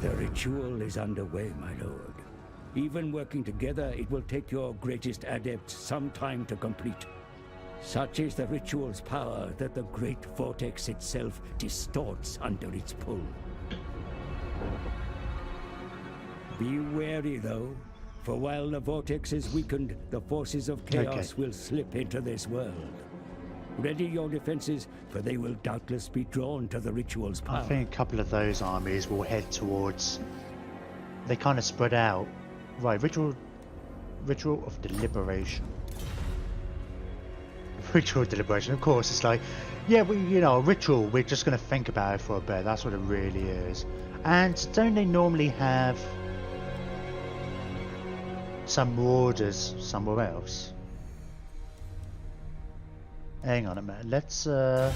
The ritual is underway, my lord. Even working together, it will take your greatest adepts some time to complete. Such is the ritual's power that the great Vortex itself distorts under its pull. Be wary, though, for while the Vortex is weakened, the forces of chaos will slip into this world. Ready your defenses, for they will doubtless be drawn to the ritual's power. I think a couple of those armies will head towards... They kind of spread out. Right, Ritual of Deliberation. Ritual of Deliberation, of course, it's like, yeah, you know, a ritual, we're just going to think about it for a bit. That's what it really is. And don't they normally have some orders somewhere else? Hang on a minute, let's oh,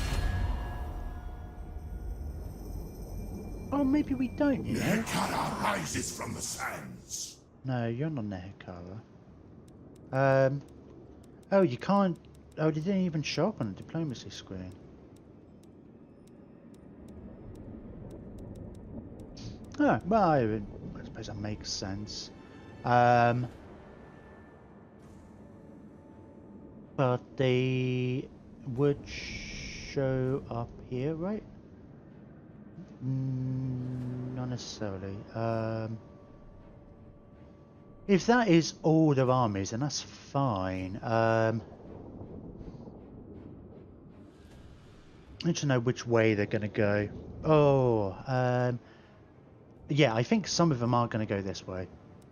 maybe we don't, you know? Nehekara rises from the sands. No, you're not Nehekara. Oh, you can't... Oh, they didn't even show up on the diplomacy screen. Oh, well, I suppose that makes sense. But they would show up here, right? Not necessarily. If that is all their armies, then that's fine. I need to know which way they're going to go. Oh, yeah, I think some of them are going to go this way.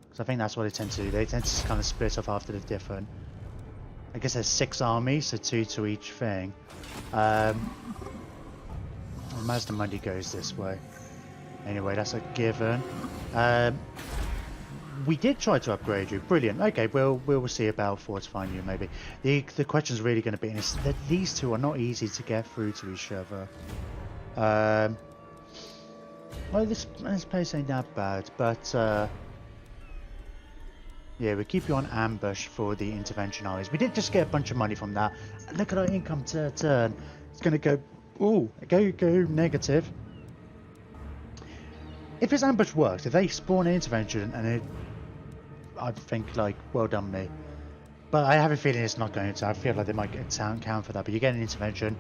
Because I think that's what they tend to do. They tend to kind of split off after the different... I guess there's 6 armies, so 2 to each thing. Mazdamundi goes this way. Anyway, that's a given. We did try to upgrade you. Brilliant. Okay, we'll see about fortifying you maybe. The question's really going to be is that these two are not easy to get through to each other. Well, this place ain't that bad, but yeah, we keep you on ambush for the intervention armies. We did just get a bunch of money from that. Look at our income to turn. It's going to go, ooh, go negative. If this ambush works, if they spawn an intervention and it, I think, like, well done me. But I have a feeling it's not going to. I feel like they might get a count for that. But you get an intervention,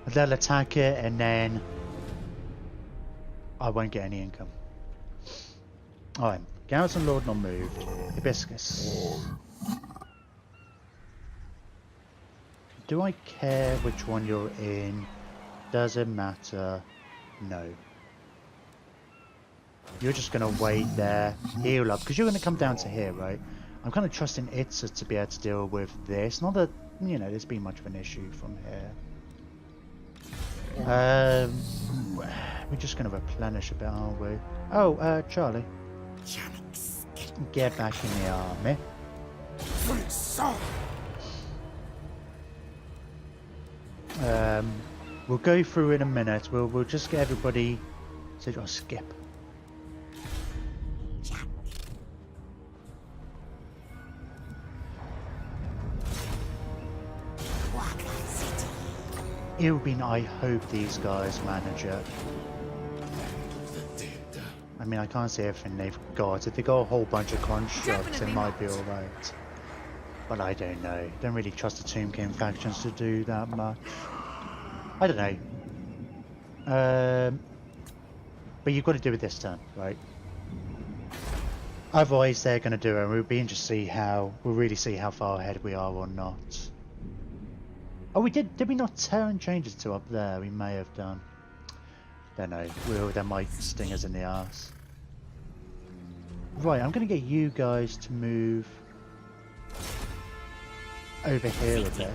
they'll attack it, and then I won't get any income. Alright, Garrison Lord not moved. Hibiscus. Do I care which one you're in? Does it matter? No. You're just going to wait there, heal up, because you're going to come down to here, right? I'm kind of trusting it to be able to deal with this. Not that, you know, there's been much of an issue from here. We're just going to replenish a bit, aren't we? Oh, Charlie. Get back in the army. We'll go through in a minute. We'll just get everybody to skip. It would be, I hope these guys manage it. I mean, I can't see everything they've got. If they got a whole bunch of constructs, it might be alright. But I don't know. Don't really trust the Tomb King factions to do that much. I don't know. But you've got to do it this turn, right? Otherwise, they're going to do it, and we'll be interested to see how... We'll really see how far ahead we are or not. Oh, we did we not turn changes to up there? We may have done. Don't know. That might sting us in the arse. Right, I'm going to get you guys to move over here a bit.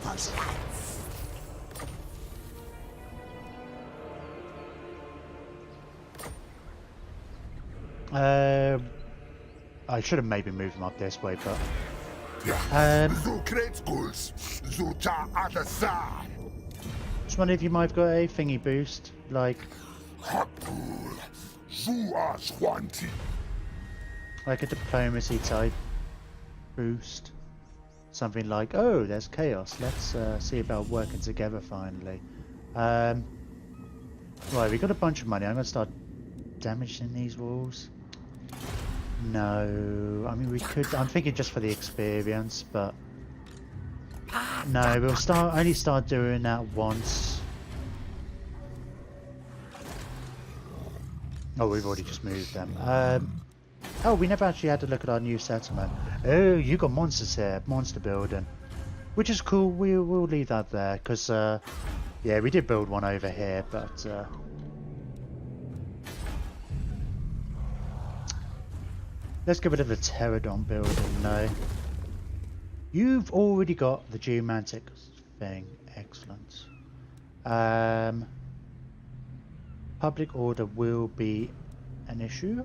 I should have maybe moved them up this way, but... just wonder if you might have got a thingy boost, like a diplomacy type boost. Something like, oh, there's chaos. Let's see about working together finally. Right, we got a bunch of money. I'm going to start damage in these walls? No, I mean we could. I'm thinking just for the experience, but no, we'll only start doing that once. Oh, we've already just moved them. Oh, we never actually had to look at our new settlement. Oh, you got monsters here, monster building, which is cool. We'll leave that there because yeah, we did build one over here, but let's get rid of the pterodon building. No, you've already got the geomantic thing. Excellent. Public order will be an issue.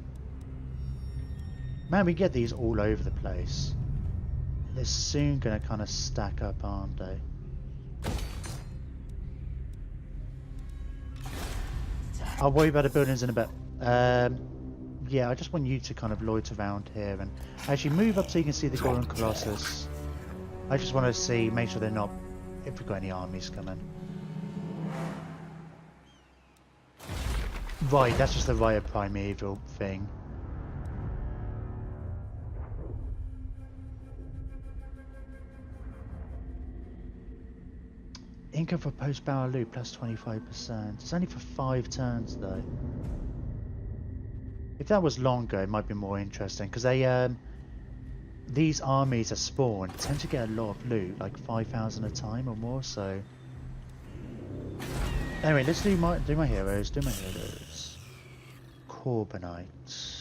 Man, we get these all over the place. They're soon going to kind of stack up, aren't they? I'll worry about the buildings in a bit. Yeah, I just want you to kind of loiter around here and actually move up so you can see the Goron Colossus. I just want to see, make sure they're not, if we've got any armies coming. Right, that's just the Riot Primeval thing. Income for post-barrel loot plus 25%. It's only for 5 turns though. If that was longer, it might be more interesting because they these armies that spawn tend to get a lot of loot, like 5,000 a time or more. So anyway, let's do my heroes. Do my heroes. Corbinites.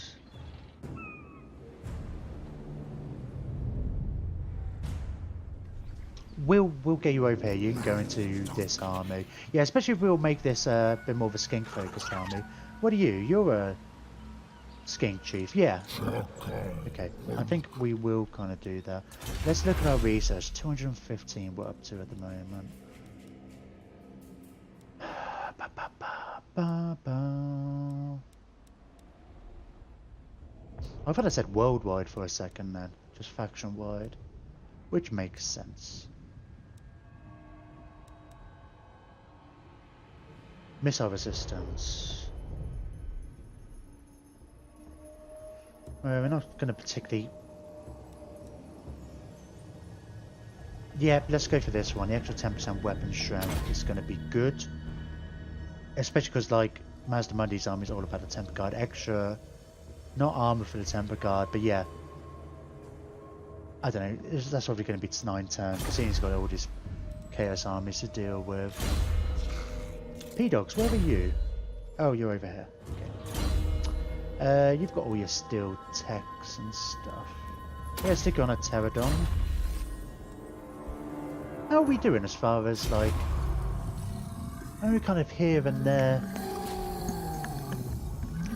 We'll get you over here. You can go into this army. Yeah, especially if we'll make this a bit more of a skink focused army. What are you? You're a skink chief. Yeah. Okay. I think we will kind of do that. Let's look at our research. 215 we're up to at the moment. I thought I said worldwide for a second then. Just faction wide. Which makes sense. Missile resistance. We're not going to particularly... Yeah, let's go for this one. The extra 10% weapon strength is going to be good. Especially because, like, Mazdamundi's army is all about the temper guard. Extra... Not armor for the temper guard, but yeah. I don't know. That's probably going to be 9 turns because he's got all these chaos armies to deal with. P-Dogs, where are you? Oh, you're over here. Okay. You've got all your steel techs and stuff. Yeah, stick on a pterodon. How are we doing as far as, like... Only kind of here and there.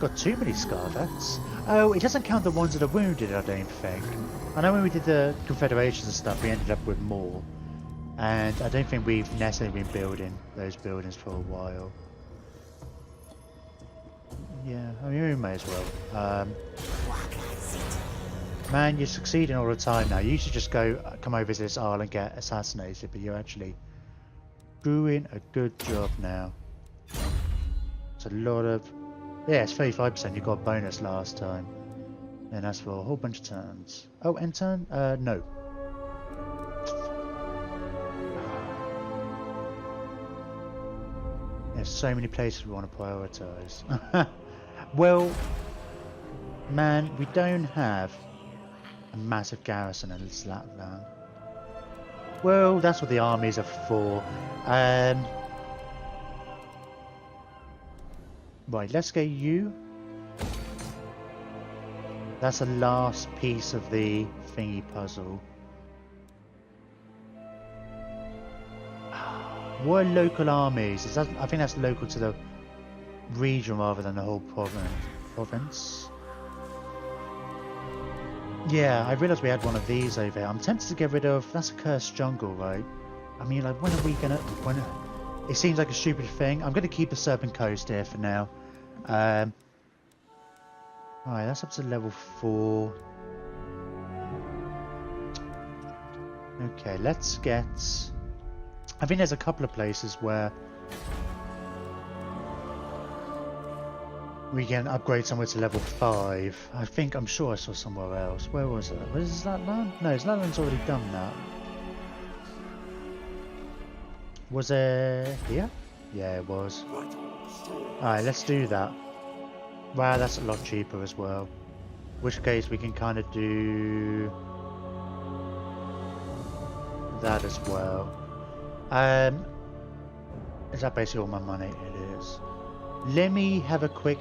Got too many Scarvets. Oh, it doesn't count the ones that are wounded, I don't think. I know when we did the Confederations and stuff, we ended up with more. And I don't think we've necessarily been building those buildings for a while. Yeah, I mean, we may as well. Man, you're succeeding all the time now. You should just come over to this isle and get assassinated, but you're actually doing a good job now. It's a lot of... Yeah, it's 35%. You got a bonus last time. And that's for a whole bunch of turns. Oh, end turn? No. There's so many places we want to prioritise. Well, man, we don't have a massive garrison in Zlatlan. Well, that's what the armies are for. Right, let's get you. That's the last piece of the thingy puzzle. What are local armies? Is that, I think that's local to the region rather than the whole province. Yeah, I realised we had one of these over here. I'm tempted to get rid of... That's a cursed jungle, right? I mean, like, when are we gonna... It seems like a stupid thing. I'm gonna keep the Serpent Coast here for now. Alright, that's up to level 4. Okay, let's get... I think there's a couple of places where... We can upgrade somewhere to level 5. I'm sure I saw somewhere else. Where was it? Was Zlatland? No, Zlatland's already done that. Was it here? Yeah, it was. Alright, let's do that. Wow, that's a lot cheaper as well. In which case we can kind of do that as well. Is that basically all my money? It is. Let me have a quick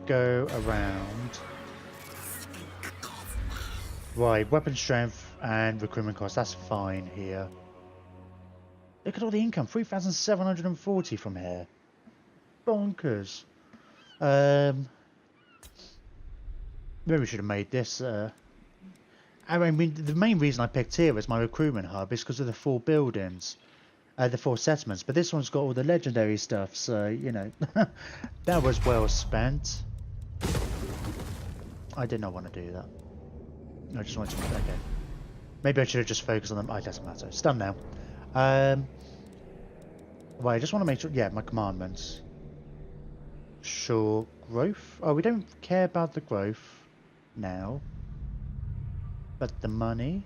go around. Right, weapon strength and recruitment cost, that's fine here. Look at all the income, 3,740 from here. Bonkers. Maybe we should have made this. I mean, the main reason I picked here as my recruitment hub is because of the 4 buildings. The 4 settlements, but this one's got all the legendary stuff, so, you know, that was well spent. I did not want to do that. I just wanted to make that okay. Maybe I should have just focused on them. It doesn't matter. It's done now. Right, I just want to make sure. Yeah, my commandments. Sure, growth. Oh, we don't care about the growth now. But the money.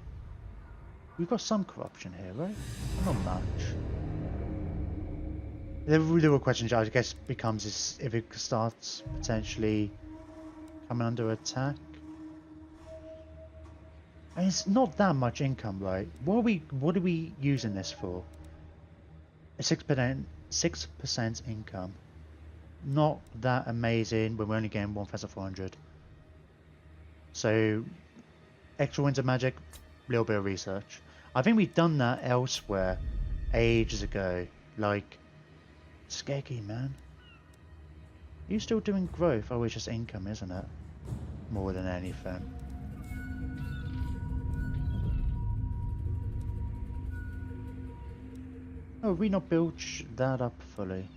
We've got some corruption here, right? Not much. The real question, I guess, becomes is if it starts potentially coming under attack. And it's not that much income, right? What are we using this for? A 6% income. Not that amazing when we're only getting 1,400. So extra winter magic, little bit of research. I think we've done that elsewhere ages ago. Like Skeggy, man. You still doing growth? Oh, it's just income, isn't it? More than anything. Oh, have we not built that up fully?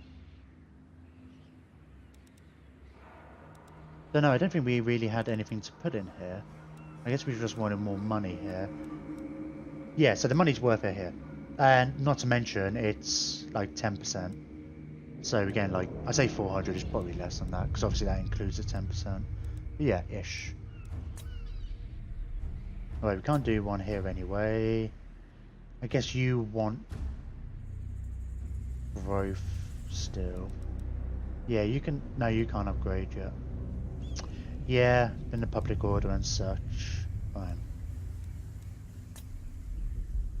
Don't know, I don't think we really had anything to put in here. I guess we just wanted more money here. Yeah, so the money's worth it here. And not to mention, it's like 10%. So again, like, I say 400 is probably less than that, because obviously that includes the 10%. But yeah, ish. Alright, we can't do one here anyway. I guess you want growth still. Yeah, you can. No, you can't upgrade yet. Yeah, in the public order and such. Fine.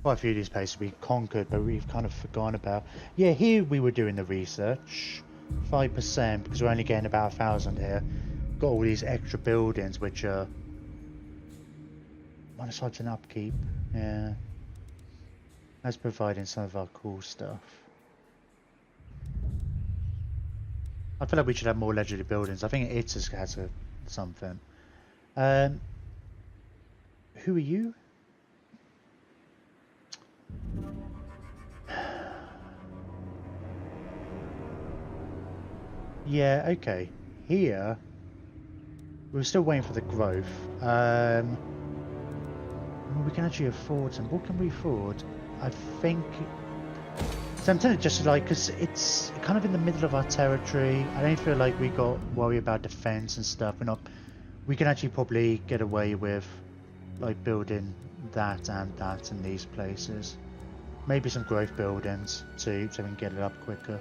Quite a few of these places we conquered, but we've kind of forgotten about. Yeah, here we were doing the research. 5%, because we're only getting about 1,000 here. Got all these extra buildings, which are minus odds and upkeep. Yeah. That's providing some of our cool stuff. I feel like we should have more legendary buildings. I think it has something. Who are you? Yeah, okay. Here, we're still waiting for the growth. Well, we can actually afford some. What can we afford? I think. So I'm tempted just like, because it's kind of in the middle of our territory. I don't feel like we got worry about defense and stuff. We can actually probably get away with like building that and that in these places. Maybe some growth buildings too, so we can get it up quicker.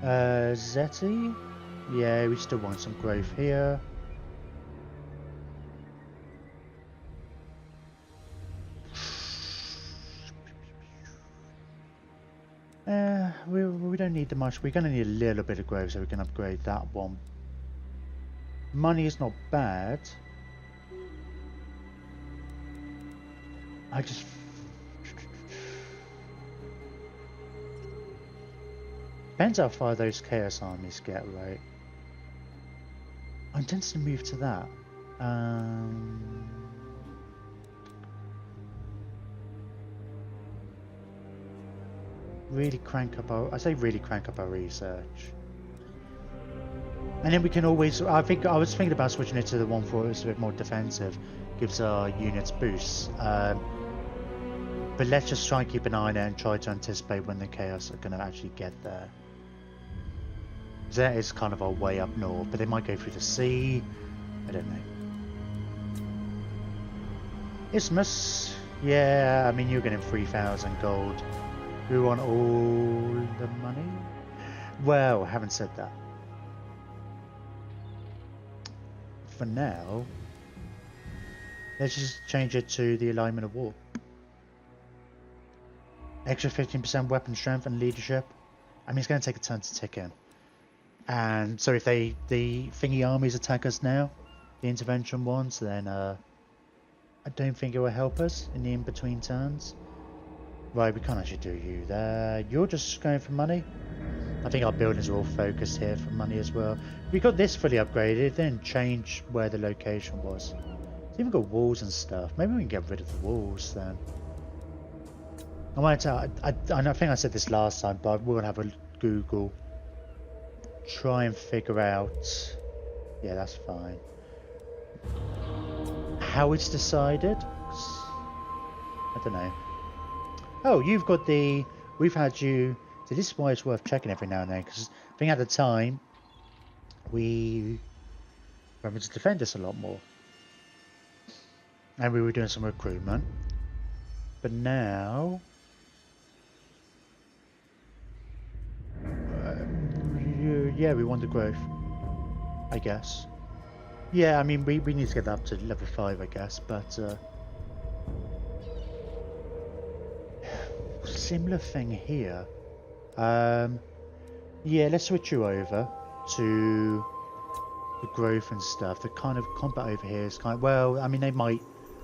Zeti? Yeah, we still want some growth here. We don't need that much. We're going to need a little bit of growth so we can upgrade that one. Money is not bad. I just... Depends how far those Chaos armies get, right? I'm tempted to move to that. Really crank up our... I say really crank up our research. And then we can always... I was thinking about switching it to the one for it's a bit more defensive. Gives our units boosts. But let's just try and keep an eye on it and try to anticipate when the Chaos are going to actually get there. That is kind of our way up north, but they might go through the sea. I don't know. Isthmus. Yeah, I mean, you're getting 3,000 gold. We want all the money? Well, I haven't said that. For now, let's just change it to the alignment of war. Extra 15% weapon strength and leadership. I mean, it's going to take a turn to tick in. And so if the thingy armies attack us now, the intervention ones, then I don't think it will help us in the in-between turns. Right, we can't actually do you there. You're just going for money. I think our buildings are all focused here for money as well. We got this fully upgraded, it didn't change where the location was. It's even got walls and stuff. Maybe we can get rid of the walls then. I think I said this last time, but we'll have a Google. Try and figure out. Yeah, that's fine. How it's decided? I don't know. Oh, you've got the. We've had you. So this is why it's worth checking every now and then, because I think at the time we wanted to defend us a lot more, and we were doing some recruitment. But now, yeah, we want the growth, I guess. Yeah, I mean, we need to get up to level 5, I guess, but similar thing here. Yeah, let's switch you over to the growth and stuff. The kind of combat over here is kind of, well, I mean,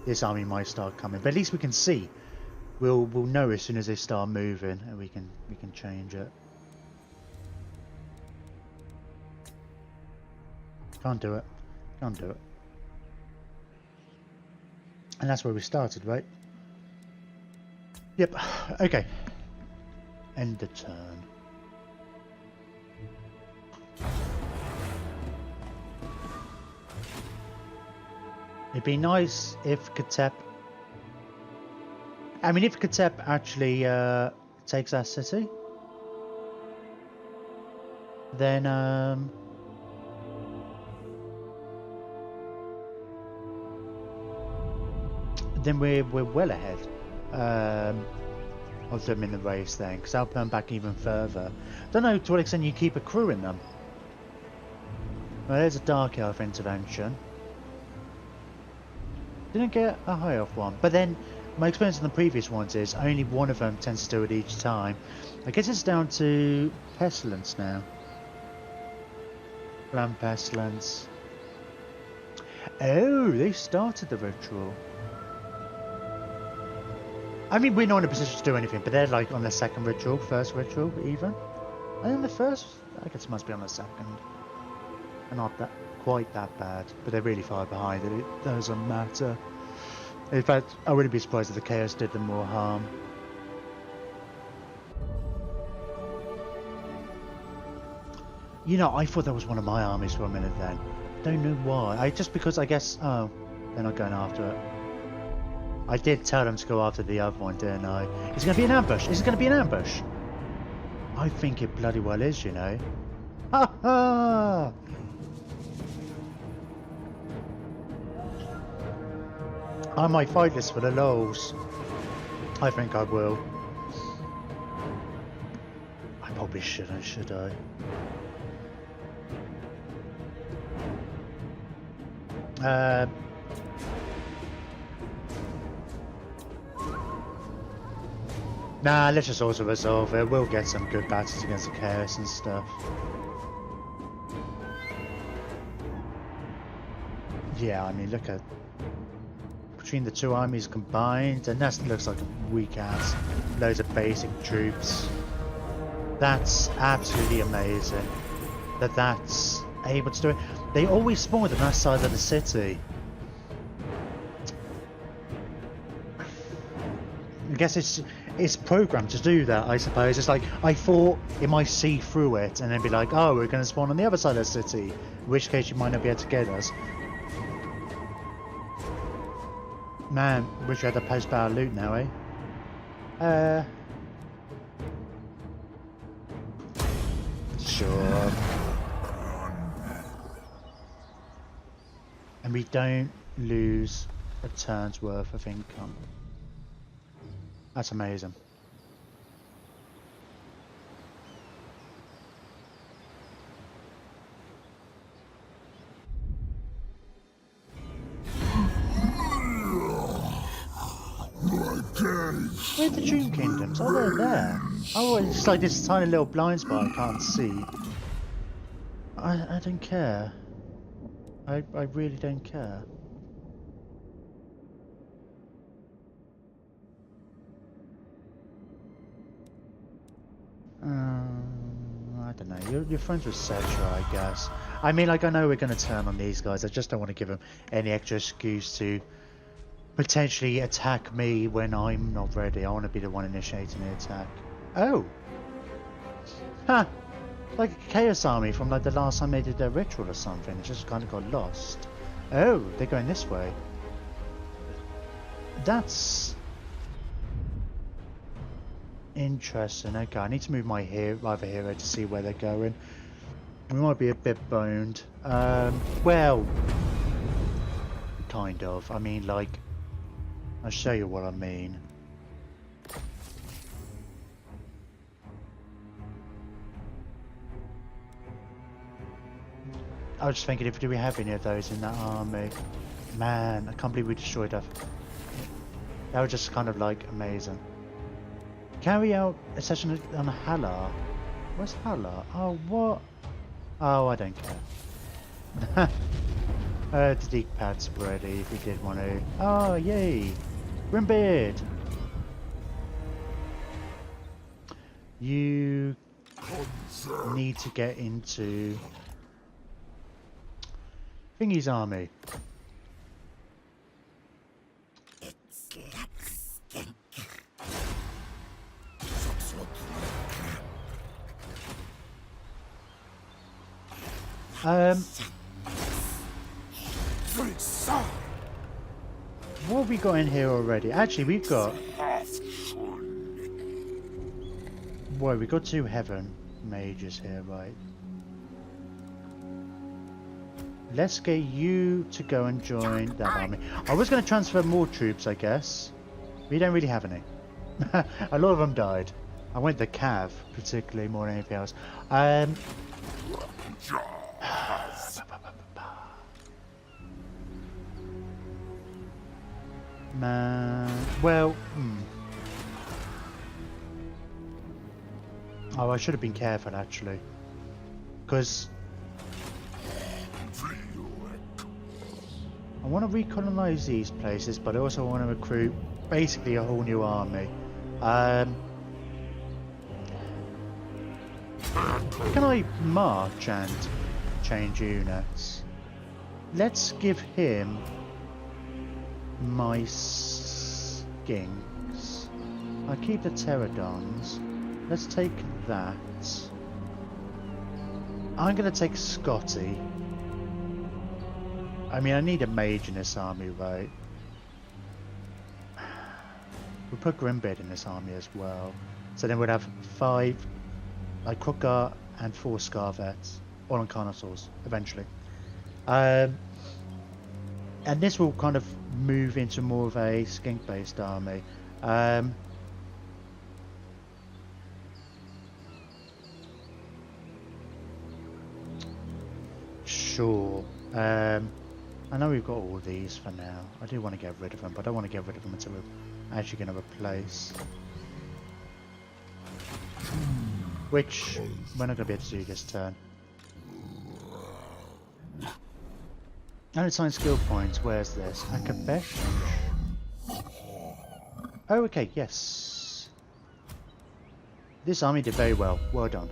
this army might start coming, but at least we can see. We'll know as soon as they start moving, and we can change it. Can't do it. Can't do it. And that's where we started, right? Yep. Okay. End the turn. It'd be nice if Katep... I mean, if Katep actually takes that city, then we're well ahead of them in the race then, because I'll turn back even further. Don't know to what extent you keep a crew in them. Well, there's a Dark Elf intervention. Didn't get a High Elf one, but then my experience in the previous ones is only one of them tends to do it each time. I guess it's down to Pestilence now. Grand Pestilence. Oh, they started the ritual. I mean, we're not in a position to do anything, but they're like on their second ritual, first ritual, even. I think the first, I guess it must be on the second. They're not that quite that bad, but they're really far behind it. It doesn't matter. In fact, I wouldn't be surprised if the Chaos did them more harm. You know, I thought that was one of my armies for a minute then. Don't know why. Just because I guess, oh, they're not going after it. I did tell them to go after the other one, didn't I? Is it going to be an ambush? Is it going to be an ambush? I think it bloody well is, you know. Ha ha! I might fight this for the lols. I think I will. I probably shouldn't, should I? Nah, let's just also resolve it. We'll get some good battles against the Chaos and stuff. Yeah, I mean, look at... Between the two armies combined, and that looks like a weak ass. Loads of basic troops. That's absolutely amazing. That's able to do it. They always spawn on that side of the city. I guess it's programmed to do that, I suppose. It's like, I thought it might see through it and then be like, oh, we're going to spawn on the other side of the city. In which case you might not be able to get us. Man, wish we had the post-battle loot now, eh? Sure. And we don't lose a turn's worth of income. That's amazing. Where are the Dream Kingdoms? Oh, they're there. Oh, it's like this tiny little blind spot I can't see. I don't care. I really don't care. I don't know. You're friends with Cetra, I guess. I mean, like, I know we're going to turn on these guys. I just don't want to give them any extra excuse to potentially attack me when I'm not ready. I want to be the one initiating the attack. Oh! Ha! Like a Chaos Army from like the last time they did their ritual or something. It just kind of got lost. Oh, they're going this way. That's interesting. Okay, I need to move my rival hero to see where they're going. We might be a bit boned. Well, kind of. I mean, like, I'll show you what I mean. I was just thinking, do we have any of those in that army? Man, I can't believe we destroyed that. That was just kind of like amazing. Carry out a session on Halar. Where's Halar? Oh, what? Oh, I don't care. The deep pad's ready if we did want to. Oh, yay! Grimbeard! You need to get into Thingy's army. What have we got in here already? Actually, we've got... Whoa, we've got 2 heaven mages here, right? Let's get you to go and join that army. I was going to transfer more troops, I guess. We don't really have any. A lot of them died. I went the Cav, particularly, more than anything else. Man, well, Oh, I should have been careful, actually. Because I want to recolonize these places, but I also want to recruit basically a whole new army. Can I march and change units? Let's give him my skinks. I'll keep the pterodons. Let's take that. I'm going to take Scotty. I mean, I need a mage in this army, right? We'll put Grimbeard in this army as well. So then we'd have 5 like Crookar and 4 Scarvets, all on Carnosaurs, eventually. And this will kind of move into more of a skink-based army. Sure. I know we've got all these for now. I do want to get rid of them, but I don't want to get rid of them until we're actually going to replace. Which we're not going to be able to do this turn. Unassign skill points. Where's this? Akabesh? Oh, okay, yes. This army did very well. Well done.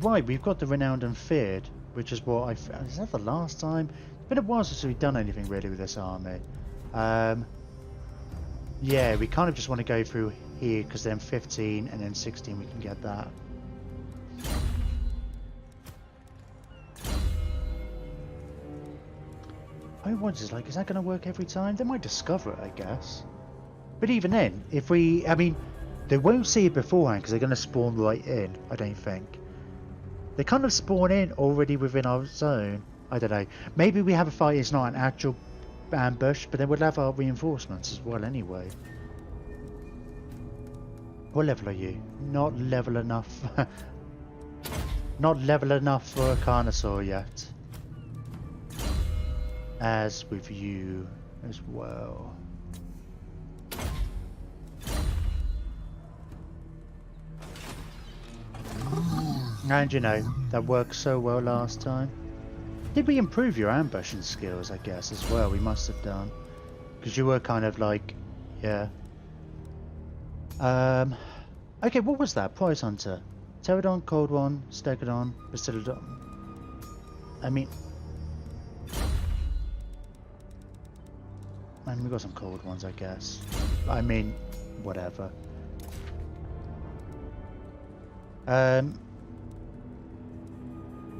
Right, we've got the Renowned and Feared, which is what is that the last time? It's been a while since we've done anything really with this army. Yeah, we kind of just want to go through here because then 15 and then 16 we can get that. I wonder, like, is that going to work every time? They might discover it, I guess. But even then, if we... I mean, they won't see it beforehand because they're going to spawn right in, I don't think. They kind of spawn in already within our zone. I don't know. Maybe we have a fight, it's not an actual ambush, but then we'll have our reinforcements as well anyway. What level are you? Not level enough. Not level enough for a Carnosaur yet. As with you as well. And you know, that worked so well last time. Did we improve your ambushing skills, I guess, as well? We must have done. Because you were kind of like, yeah. Okay, what was that? Prize Hunter. Pterodon, Cold One, Stegodon, Basilodon. I mean, we got some cold ones, I guess. I mean, whatever. I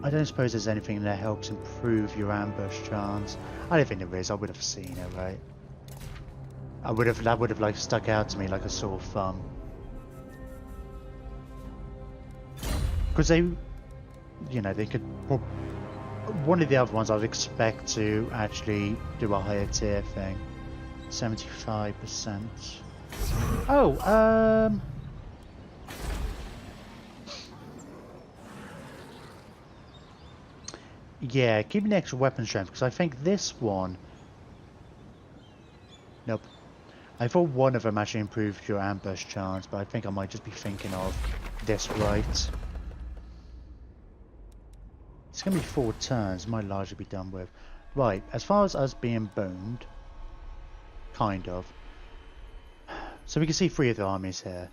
don't suppose there's anything that helps improve your ambush chance. I don't think there is. I would have seen it, right? That would have like stuck out to me like a sore thumb. Because they, you know, they could. One of the other ones I'd expect to actually do a higher tier thing. 75%. Oh, yeah, keep an extra weapon strength because I think this one. Nope. I thought one of them actually improved your ambush chance, but I think I might just be thinking of this right. It's going to be 4 turns, might largely be done with. Right, as far as us being boned, kind of. So we can see 3 of the armies here.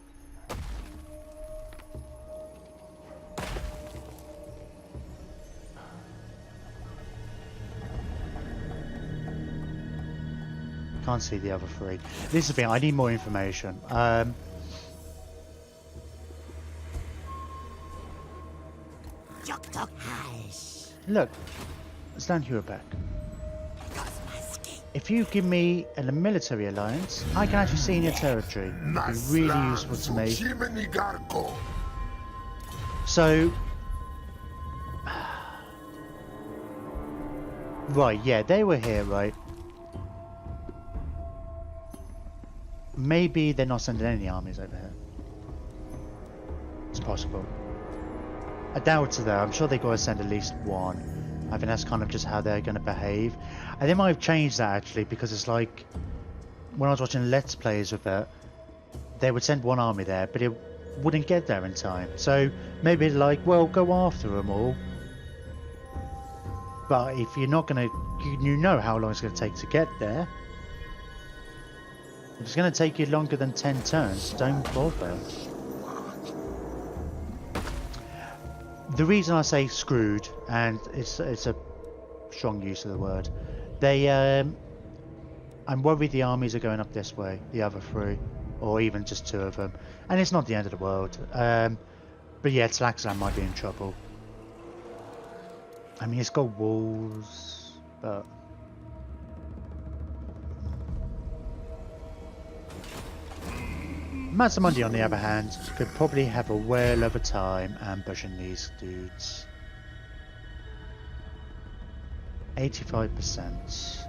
Can't see the other 3. This is the thing, I need more information. Look, stand here back. If you give me a military alliance, I can actually see in your territory. It'd be really useful to me. So, right, yeah, they were here, right? Maybe they're not sending any armies over here. It's possible. I doubt it though. I'm sure they got to send at least one. I think that's kind of just how they're going to behave. And they might have changed that actually, because it's like when I was watching Let's Plays with it, they would send one army there, but it wouldn't get there in time. So maybe like, well, go after them all. But if you're not going to, you know how long it's going to take to get there. If it's going to take you longer than 10 turns, don't bother. The reason I say screwed, and it's a strong use of the word, they I'm worried the armies are going up this way, the other 3, or even just 2 of them, and it's not the end of the world. But yeah, Tlaxlan might be in trouble. I mean, it's got walls, but Mazdamundi, on the other hand, could probably have a whale of a time ambushing these dudes. 85%.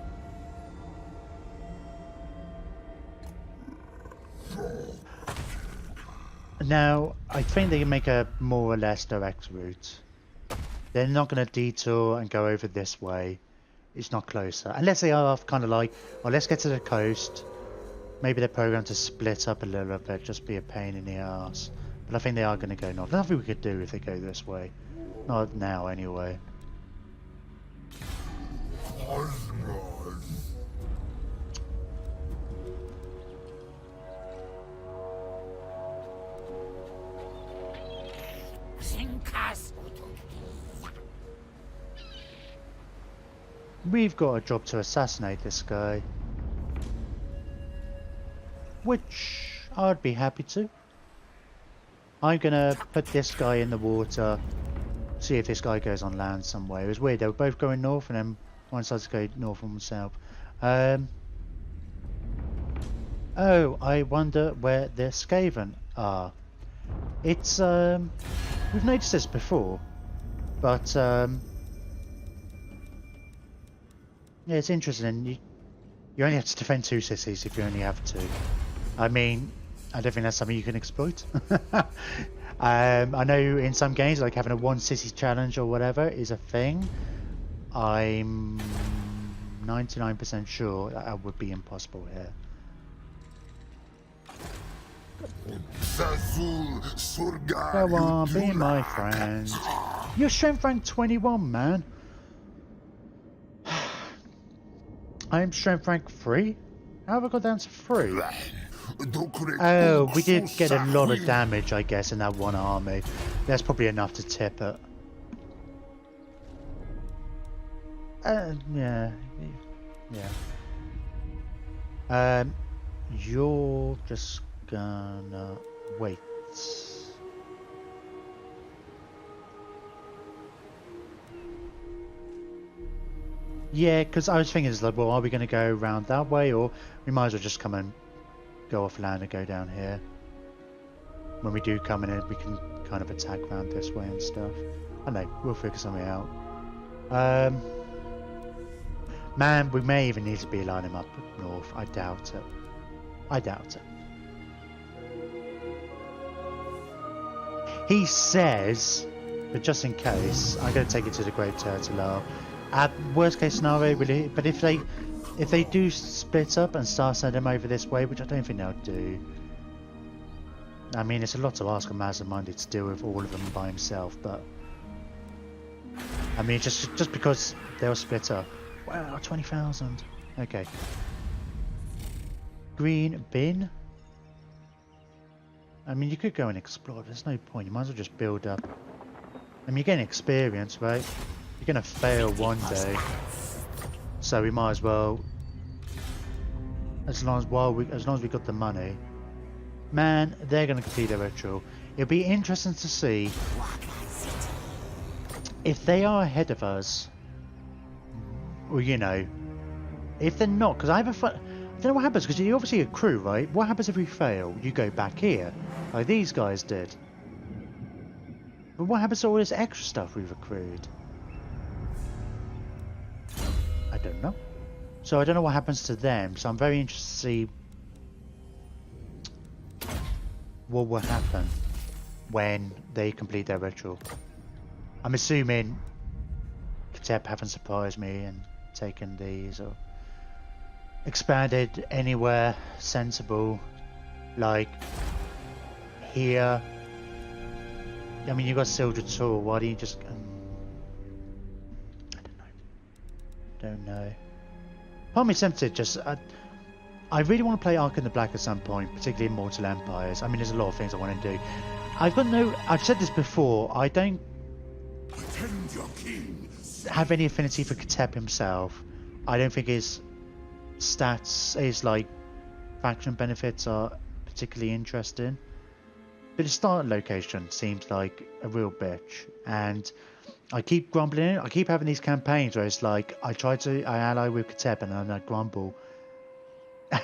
Now, I think they can make a more or less direct route. They're not going to detour and go over this way. It's not closer. Unless they are kind of like, well, let's get to the coast. Maybe they're programmed to split up a little bit, just be a pain in the ass. But I think they are going to go north. Nothing we could do if they go this way. Not now, anyway. We've got a job to assassinate this guy. Which I'd be happy to. I'm gonna put this guy in the water, see if this guy goes on land somewhere. It was weird, they were both going north and then One decides to go north and south. Oh, I wonder where the Skaven are. It's we've noticed this before, but yeah, it's interesting. You only have to defend 2 cities if you only have 2. I mean, I don't think that's something you can exploit. I know in some games, like having a 1 city challenge or whatever is a thing. I'm 99% sure that would be impossible here. Go on, be my friend. You're strength rank 21, man. I'm strength rank 3? How have I got down to 3? Oh, we did get a lot of damage, I guess, in that one army. That's probably enough to tip it. Yeah. You're just gonna wait. Yeah, because I was thinking, it's like, well, are we going to go around that way, or we might as well just come and go off land and go down here. When we do come in, we can kind of attack around this way and stuff. I don't know, we'll figure something out. Man, we may even need to beeline him up north. I doubt it. I doubt it. He says, but just in case, I'm going to take it to the Great Turtle Isle. At worst case scenario, really, but if they do split up and start sending them over this way, which I don't think they'll do. I mean, it's a lot to ask of Mazdamundi to deal with all of them by himself, but I mean, just because they'll split up. Wow, 20,000. Okay. Green bin. I mean, you could go and explore. There's no point. You might as well just build up. I mean, you're getting experience, right? You're gonna fail one day, so we might as well. As long as we got the money, man, they're gonna complete their ritual. It'll be interesting to see if they are ahead of us, or you know, if they're not. Because I don't know what happens. Because you obviously accrue, right? What happens if we fail? You go back here, like these guys did. But what happens to all this extra stuff we've accrued? I don't know. So I don't know what happens to them. So I'm very interested to see what will happen when they complete their ritual. I'm assuming Katep haven't surprised me and taken these or expanded anywhere sensible, like here. I mean, you got Silver Tool. Why do you just? I don't know. Don't know. Part of me tempted. Just I really want to play Ark in the Black at some point, particularly in Mortal Empires. I mean, there's a lot of things I want to do. I've said this before. I don't have any affinity for Katep himself. I don't think his stats, his like faction benefits are particularly interesting. But his starting location seems like a real bitch, and I keep grumbling. I keep having these campaigns where it's like I ally with Katep and then I grumble,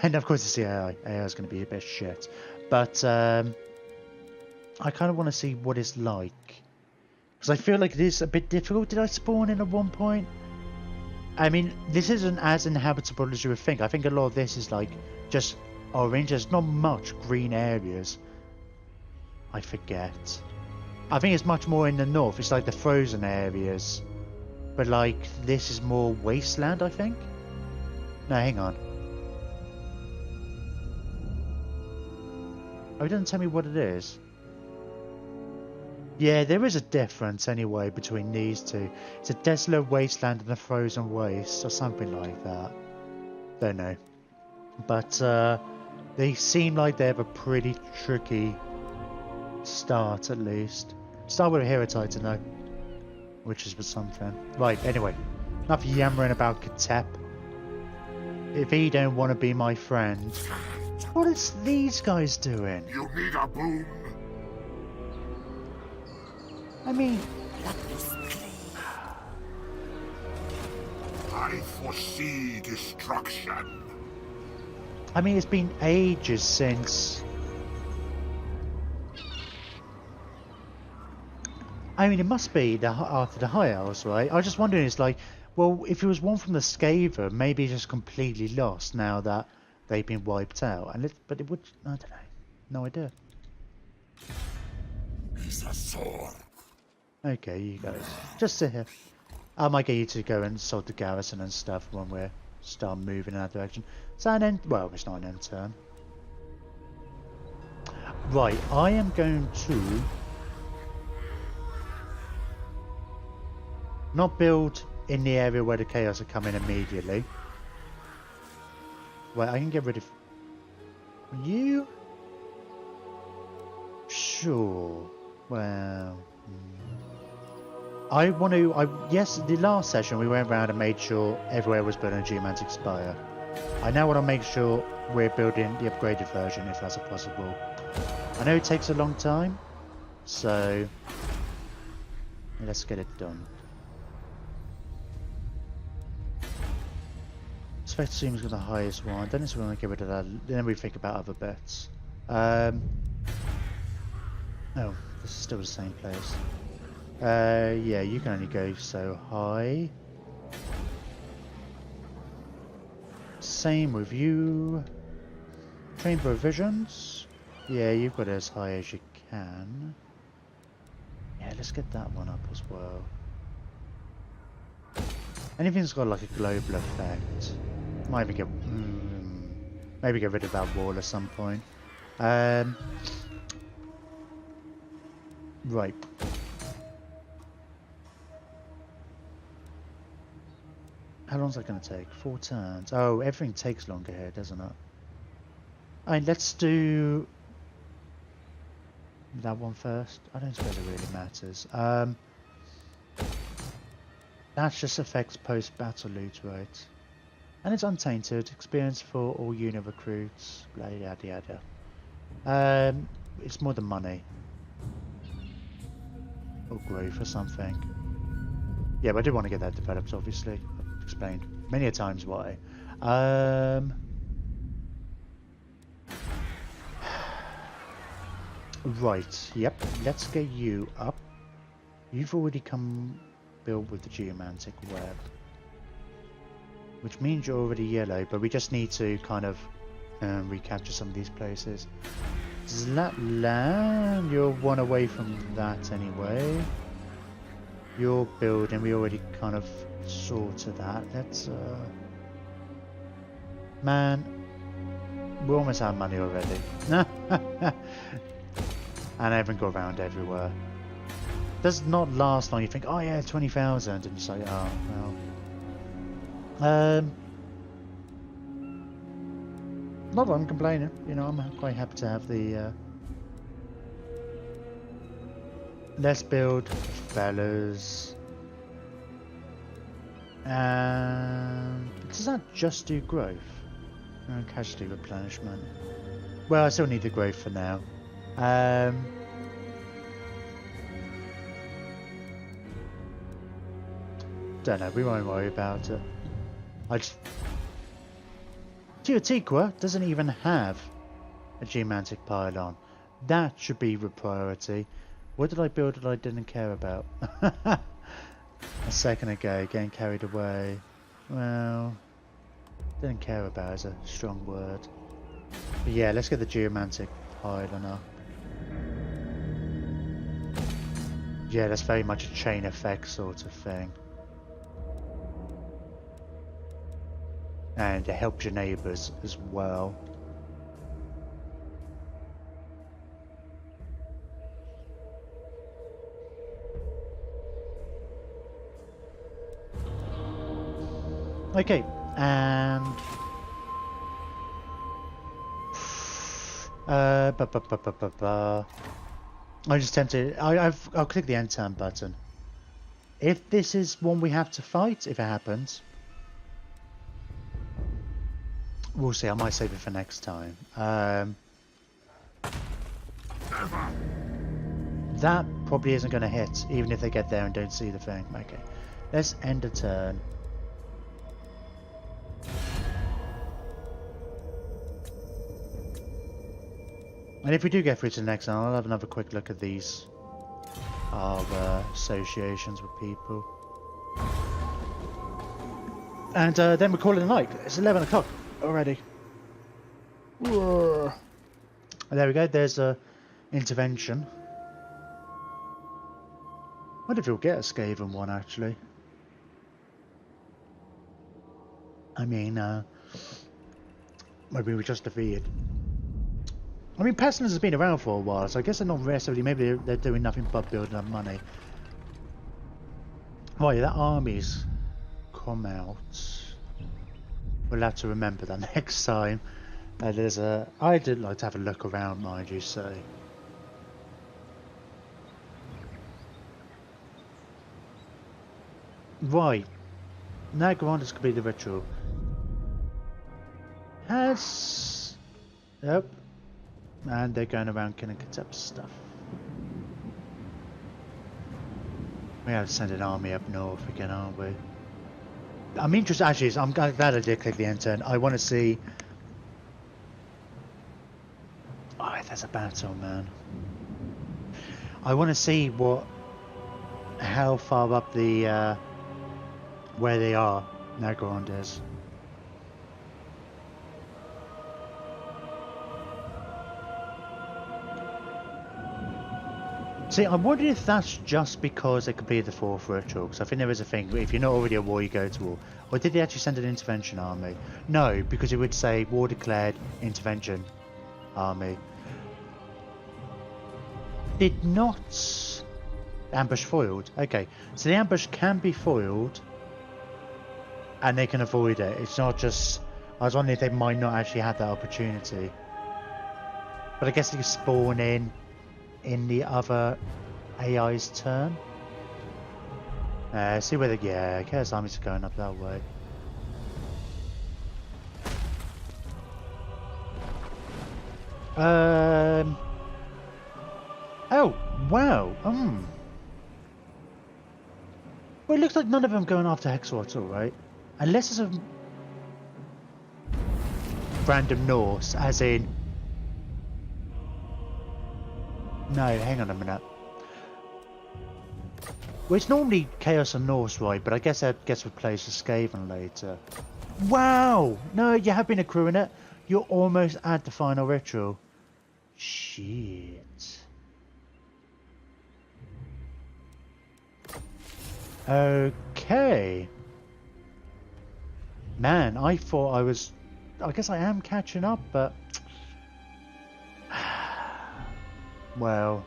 and of course it's the AI. AI is going to be a bit shit, but I kind of want to see what it's like, because I feel like it is a bit difficult. Did I spawn in at one point? I mean, this isn't as inhabitable as you would think. I think a lot of this is like just orange. There's not much green areas. I forget. I think it's much more in the north. It's like the frozen areas. But like, this is more wasteland, I think? No, hang on. Oh, it doesn't tell me what it is. Yeah, there is a difference anyway between these two. It's a desolate wasteland and a frozen waste, or something like that. Don't know. But they seem like they have a pretty tricky start, at least. Start with a hero titan though, which is for something. Right, anyway, enough yammering about Katep. If he don't want to be my friend, what is these guys doing? You need a boon. I mean, I foresee destruction. I mean, it's been ages since... I mean, it must be after the High Elves, right? I was just wondering, it's like, well, if it was one from the Skaven, maybe it's just completely lost now that they've been wiped out. But it would... I don't know. No idea. It's a sword. Okay, you guys. Just sit here. I might get you to go and sort the garrison and stuff when we start moving in that direction. So an end... Well, it's not an end turn. Right, I am going to... not build in the area where the chaos are coming immediately. Wait, I can get rid of... you? Sure. Well... I want to... yes, the last session we went around and made sure everywhere was built on a Geomantic Spire. I now want to make sure we're building the upgraded version if that's possible. I know it takes a long time, so let's get it done. Spectre got the highest one. Then it's going to get rid of that. Then we think about other bets. Oh, this is still the same place. Yeah, you can only go so high. Same with you. Chamber of Visions. Yeah, you've got it as high as you can. Yeah, let's get that one up as well. Anything's got like a global effect. Might even get... maybe get rid of that wall at some point. Right. How long is that going to take? 4 turns. Oh, everything takes longer here, doesn't it? Alright, let's do that one first. I don't suppose it really matters. That just affects post-battle loot, right? And it's untainted. Experience for all unit recruits. Blah, yada yada. It's more than money. Or growth or something. Yeah, but I do want to get that developed, obviously. I've explained many a times why. Right, yep. Let's get you up. You've already come built with the Geomantic Web. Which means you're already yellow, but we just need to kind of recapture some of these places. Zlatland, you're one away from that anyway. Your building, we already kind of sorted that. Let's man, we almost have money already. And I haven't got around everywhere. Does not last long. You think, oh yeah, 20,000, and you say, oh well. Not that I'm complaining. You know, I'm quite happy to have the. Let's build fellas. And does that just do growth? No, casualty replenishment. Well, I still need the growth for now. Don't know. We won't worry about it. I just. Teotihuacan doesn't even have a Geomantic pylon. That should be the priority. What did I build that I didn't care about? A second ago, getting carried away. Well, didn't care about is a strong word. But yeah, let's get the Geomantic pylon up. Yeah, that's very much a chain effect sort of thing. And it helps your neighbours as well. Okay, and I'm just tempted. I'll click the end turn button. If this is one we have to fight, if it happens. We'll see, I might save it for next time. That probably isn't going to hit, even if they get there and don't see the thing. Okay, let's end a turn. And if we do get through to the next one, I'll have another quick look at these associations with people. And then we're calling it a night. It's 11 o'clock already. Whoa. There we go, there's a intervention. I wonder if we'll get a Skaven one actually. I mean, maybe we just defeated. I mean, Pestilence has been around for a while, so I guess they're not necessarily, maybe they're doing nothing but building up money. Right, that army's come out. We'll have to remember that next time. There's a... I did like to have a look around, mind you, so... Right. Now Grandis could be the ritual. Has... Yep. And they're going around killing Katep stuff. We have to send an army up north again, aren't we? I'm interested, actually, I'm glad I did click the enter. I want to see... Oh, there's a battle, man. I want to see how far up the, where they are, Nagrand is. See, I'm wondering if that's just because they completed the 4th ritual, because I think there is a thing, if you're not already at war, you go to war. Or did they actually send an intervention army? No, because it would say war declared, intervention army. Did not ambush foiled. Okay, so the ambush can be foiled, and they can avoid it. It's not just... I was wondering if they might not actually have that opportunity. But I guess they can spawn in the other AI's turn. See whether... Yeah, Chaos Armies are going up that way. Oh, wow. Well, it looks like none of them going after Hexor at all, right? Unless it's a random Norse, as in... No, hang on a minute. Well, it's normally Chaos and Norse, right? But I guess that gets replaced with Skaven later. Wow! No, you have been accruing it. You're almost at the final ritual. Shit. Okay. Man, I thought I was... I guess I am catching up, but... Well...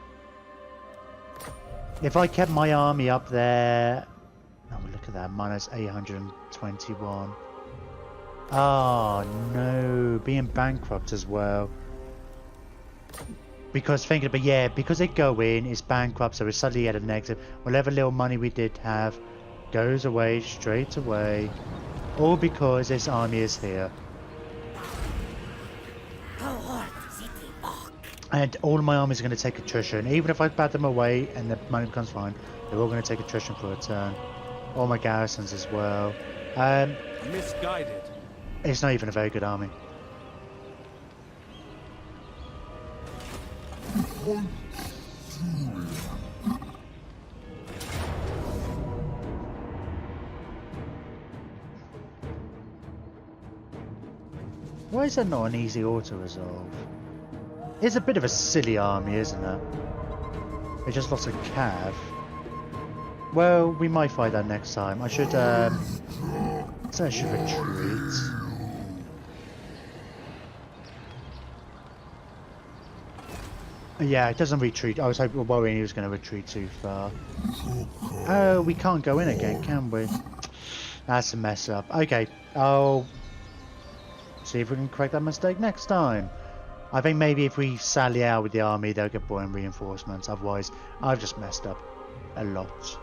If I kept my army up there... Oh, look at that, minus 821. Oh, no. Being bankrupt as well. Because thinking about, yeah, because they go in, it's bankrupt, so we're suddenly at a negative. Whatever little money we did have goes away straight away. All because this army is here. And all of my armies are going to take attrition. Even if I bat them away and the money becomes fine, they're all going to take attrition for a turn. All my garrisons as well. Misguided. It's not even a very good army. Why is that not an easy auto-resolve? It's a bit of a silly army, isn't it? It just lost a cav. Well, we might fight that next time. I should, so I should retreat. Yeah, it doesn't retreat. I was worrying he was going to retreat too far. Oh, we can't go in again, can we? That's a mess up. Okay, I'll see if we can correct that mistake next time. I think maybe if we sally out with the army, they'll get boring reinforcements. Otherwise, I've just messed up a lot.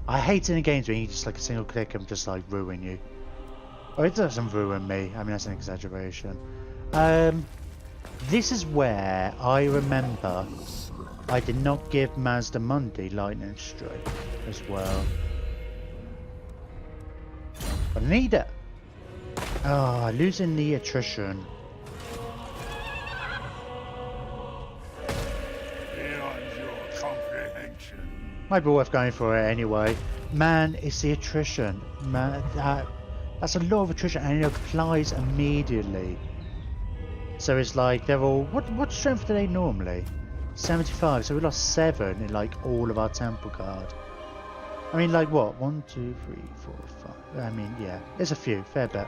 I hate in the games when you just like a single click and just like ruin you. Oh, it doesn't ruin me. I mean, that's an exaggeration. This is where I remember I did not give Mazdamundi lightning strike as well. But I need it. Oh, losing the attrition. Might be worth going for it anyway. Man, it's the attrition. Man, that's a lot of attrition, and it applies immediately. So it's like they're all. What strength do they normally? 75. So we lost 7 in like all of our temple card. I mean, like what? 1, 2, 3, 4, 5. I mean, yeah, there's a few. Fair bet.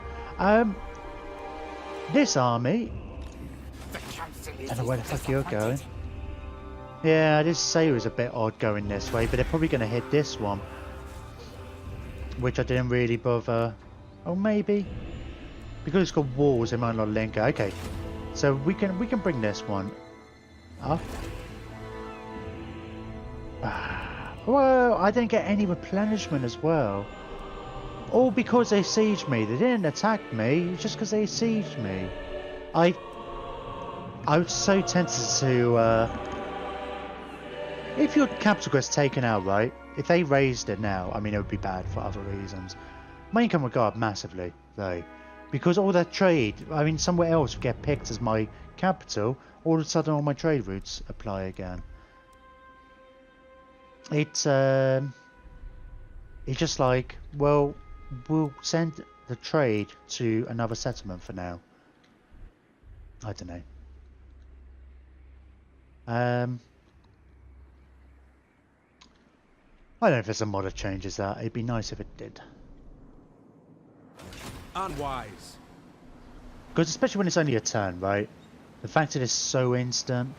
This army. I don't know where the fuck you're going. Yeah, I did say it was a bit odd going this way, but they're probably going to hit this one, which I didn't really bother. Oh, maybe because it's got walls, it might not link. Okay, so we can bring this one up. Whoa! I didn't get any replenishment as well. All because they sieged me. They didn't attack me just because they sieged me. I was so tempted to. If your capital gets taken out, right? If they raised it now, I mean, it would be bad for other reasons. My income would go up massively, though. Because all that trade, I mean, somewhere else would get picked as my capital. All of a sudden, all my trade routes apply again. It's just like, well, we'll send the trade to another settlement for now. I don't know. I don't know if it's a mod that changes that. It'd be nice if it did. Unwise. Because especially when it's only a turn, right? The fact that it's so instant.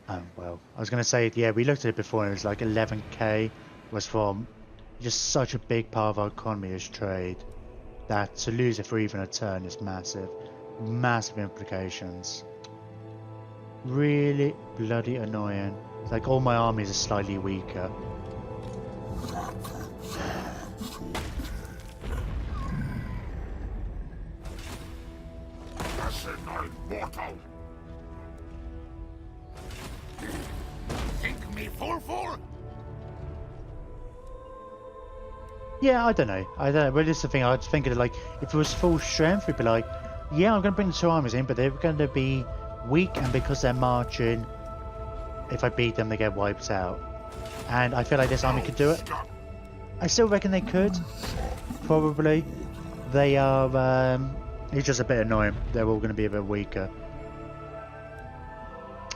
Oh, well. I was going to say, yeah, we looked at it before and it was like 11k was from just such a big part of our economy is trade. That to lose it for even a turn is massive. Massive implications. Really bloody annoying. It's like all my armies are slightly weaker. Think me fool? Yeah, I don't know. But it's the thing. I was thinking like, if it was full strength, we'd be like, yeah, I'm going to bring the 2 armies in, but they're going to be weak, and because they're marching, if I beat them, they get wiped out. And I feel like this army could do it. I still reckon they could. Probably. They are. It's just a bit annoying. They're all going to be a bit weaker.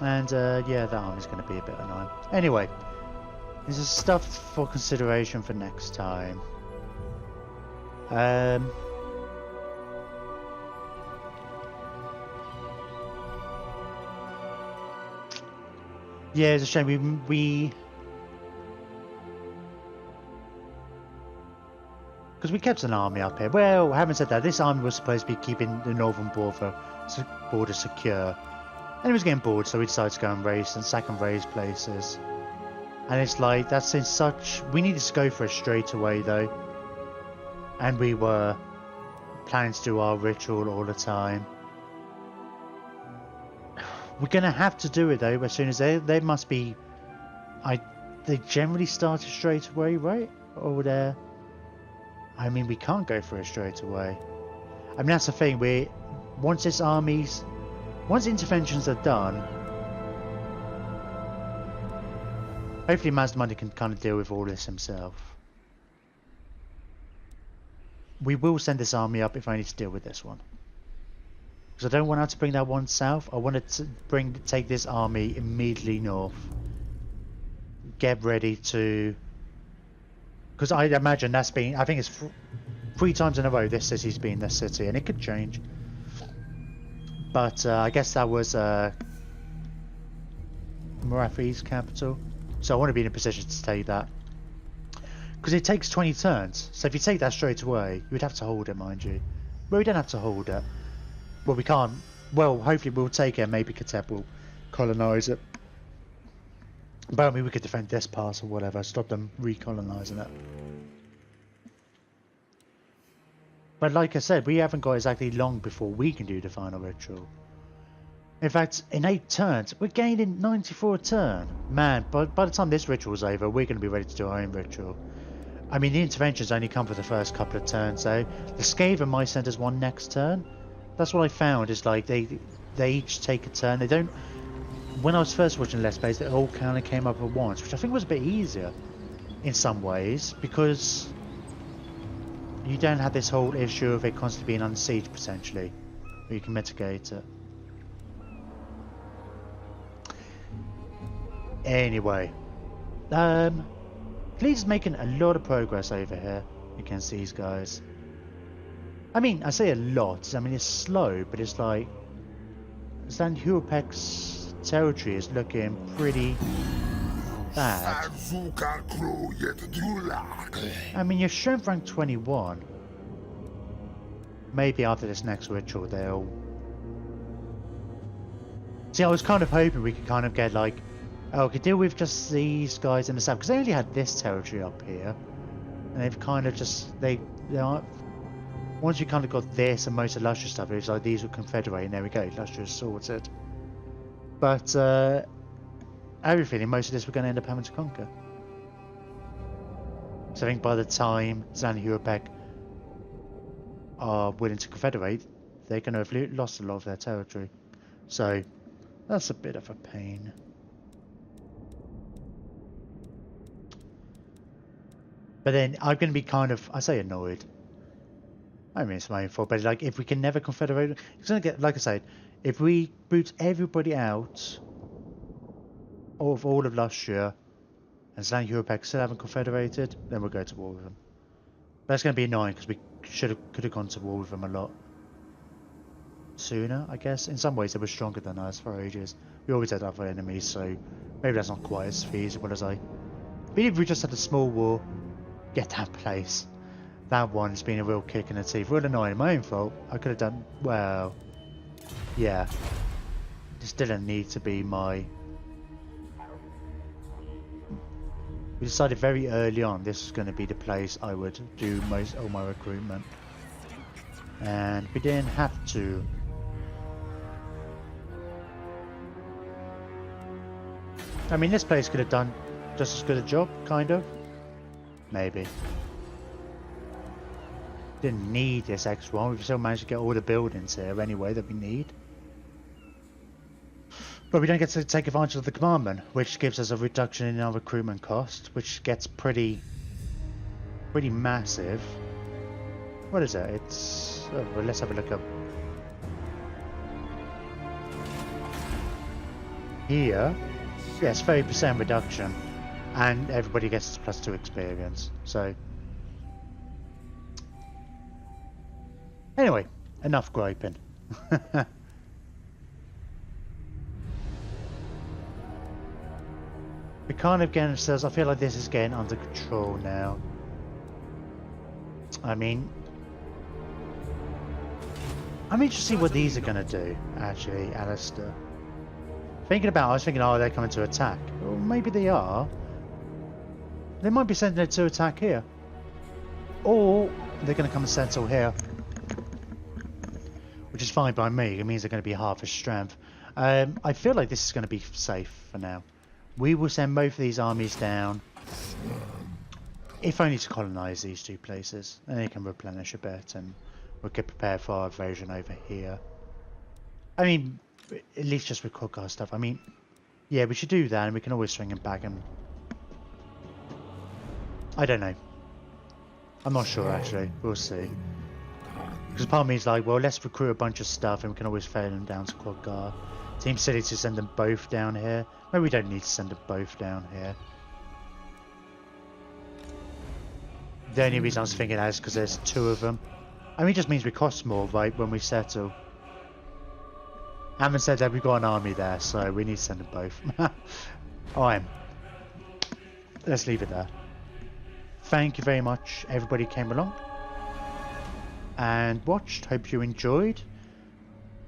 And yeah, that army's going to be a bit annoying. Anyway, this is stuff for consideration for next time. Yeah, it's a shame we because we kept an army up here. Well, having said that, this army was supposed to be keeping the northern border secure, and it was getting bored, so we decided to go and raise and sack and raise places. And it's like that's in such. We needed to go for it straight away though, and we were planning to do our ritual all the time. We're gonna have to do it though as soon as they must be. They generally started straight away, right? Or they're. I mean, we can't go for it straight away. I mean, that's the thing. Once interventions are done, hopefully Mazdamundi can kind of deal with all this himself. We will send this army up if I need to deal with this one. Because I don't want to bring that one south. I want to take this army immediately north. Get ready to. Because I imagine that's been. I think it's 3 times in a row this city's been this city, and it could change. But I guess that was Marafi's capital, so I want to be in a position to take that. Because it takes 20 turns, so if you take that straight away, you would have to hold it, mind you. Well, we don't have to hold it. Well, we can't. Well, hopefully we'll take it and maybe Kateb will colonise it. But I mean, we could defend this pass or whatever, stop them recolonising it. But like I said, we haven't got exactly long before we can do the final ritual. In fact, in 8 turns, we're gaining 94 a turn. Man, by the time this ritual's over, we're going to be ready to do our own ritual. I mean, the interventions only come for the first couple of turns, though. The Skaven might send us one next turn. That's what I found, is like, they each take a turn. They don't... when I was first watching Let's Plays, it all kind of came up at once, which I think was a bit easier in some ways, because you don't have this whole issue of it constantly being under siege, potentially, where you can mitigate it. Anyway, Leeds making a lot of progress over here against these guys. I mean, I say a lot. I mean, it's slow, but it's like Stan Hurpek's territory is looking pretty bad. I mean, your strength rank 21. Maybe after this next ritual, they'll. See, I was kind of hoping we could kind of get like. Oh, we could deal with just these guys in the south, because they only had this territory up here, and they've kind of just they aren't. Once you kind of got this and most of Lustra stuff, it was like these were confederate, and there we go, Lustra is sorted. But I have a feeling most of this we're going to end up having to conquer. So I think by the time Zan and Hurpek are willing to confederate, they're going to have lost a lot of their territory. So that's a bit of a pain. But then I'm going to be kind of, I say annoyed. I mean, it's my own fault, but like, if we can never confederate, it's going to get, like I said, if we boot everybody out of all of Lustra and Zan Hurpek still haven't confederated, then we'll go to war with them. That's going to be annoying because we could have gone to war with them a lot sooner, I guess. In some ways, they were stronger than us for ages. We always had other enemies, so maybe that's not quite as feasible as I. But if we just had a small war, get that place. That one's been a real kick in the teeth. Real annoying. My own fault. I could have done well. Yeah. This didn't need to be my. We decided very early on this was going to be the place I would do most all my recruitment, and we didn't have to. I mean, this place could have done just as good a job, kind of. Maybe. Didn't need this extra one. We've still managed to get all the buildings here anyway that we need. But we don't get to take advantage of the commandment, which gives us a reduction in our recruitment cost, which gets pretty massive. What is it? It's... Oh, well, let's have a look up. Here, yes, 30% reduction. And everybody gets +2 experience. So... Anyway, enough griping. We kind of getting ourselves. I feel like this is getting under control now. I mean, I'm interested to see what these are going to do, actually, Alistair. Thinking about it, I was thinking, oh, they're coming to attack. Well, maybe they are. They might be sending it to attack here. Or they're going to come and settle here. Which is fine by me. It means they're going to be half as strength. I feel like this is going to be safe for now. We will send both of these armies down. If only to colonise these two places. And they can replenish a bit. And we'll get prepared for our invasion over here. I mean, at least just record our stuff. I mean, yeah, we should do that. And we can always swing them back. And I don't know. I'm not sure, actually. We'll see. Because part of me is like, well, let's recruit a bunch of stuff and we can always fail them down to Quadgar. Seems silly to send them both down here. Maybe we don't need to send them both down here. The only reason I was thinking that is because there's 2 of them. I mean, it just means we cost more, right, when we settle. Having said that, we've got an army there, so we need to send them both. Alright. Let's leave it there. Thank you very much, everybody who came along and watched. Hope you enjoyed.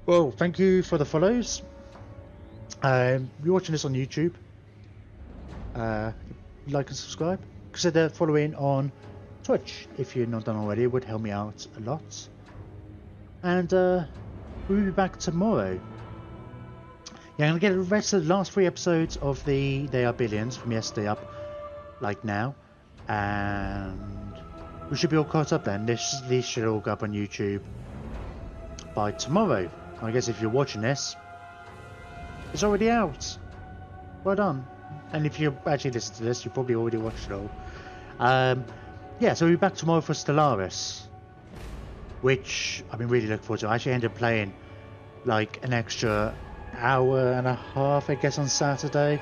Well, thank you for the follows. If you're watching this on YouTube, like and subscribe. Consider following on Twitch if you're not done already. It would help me out a lot. And we'll be back tomorrow. Yeah, I'm gonna get the rest of the last 3 episodes of the They Are Billions from yesterday up, like now, and we should be all caught up then. These should all go up on YouTube by tomorrow. I guess if you're watching this, It's already out. Well done. And if you actually listen to this, you probably already watched it all. Yeah, so we'll be back tomorrow for Stellaris, which I've been really looking forward to. I actually ended up playing like an extra hour and a half, I guess, on Saturday.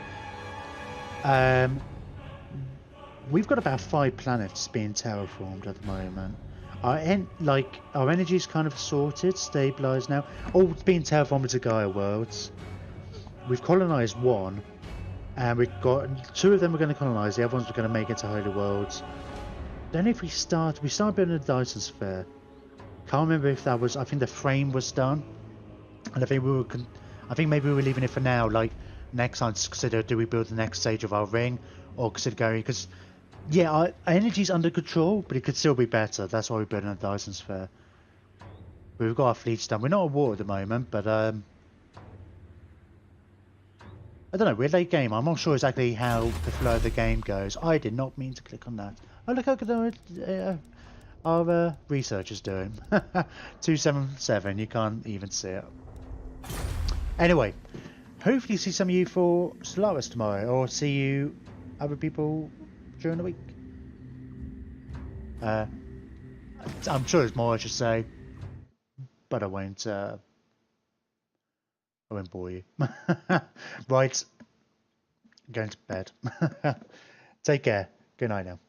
We've got about 5 planets being terraformed at the moment. Our energy's kind of sorted, stabilised now. All being terraformed into Gaia worlds. We've colonised 1, and we've got 2 of them we're going to colonise. The other ones we're going to make into holy worlds. Then if we start building a Dyson sphere. Can't remember if that was. I think the frame was done, and I think maybe we were leaving it for now. Like next time, to consider, do we build the next stage of our ring, or consider going, because yeah, our energy's under control, but it could still be better. That's why we're building a Dyson sphere. We've got our fleets done. We're not at war at the moment, but I don't know. We're late game. I'm not sure exactly how the flow of the game goes. I did not mean to click on that. Oh, look how good our researchers doing. 277. You can't even see it. Anyway, hopefully see some of you for Stellaris tomorrow, or see you other people during the week. I'm sure there's more I should say, but I won't bore you. Right, going to bed. Take care. Good night now.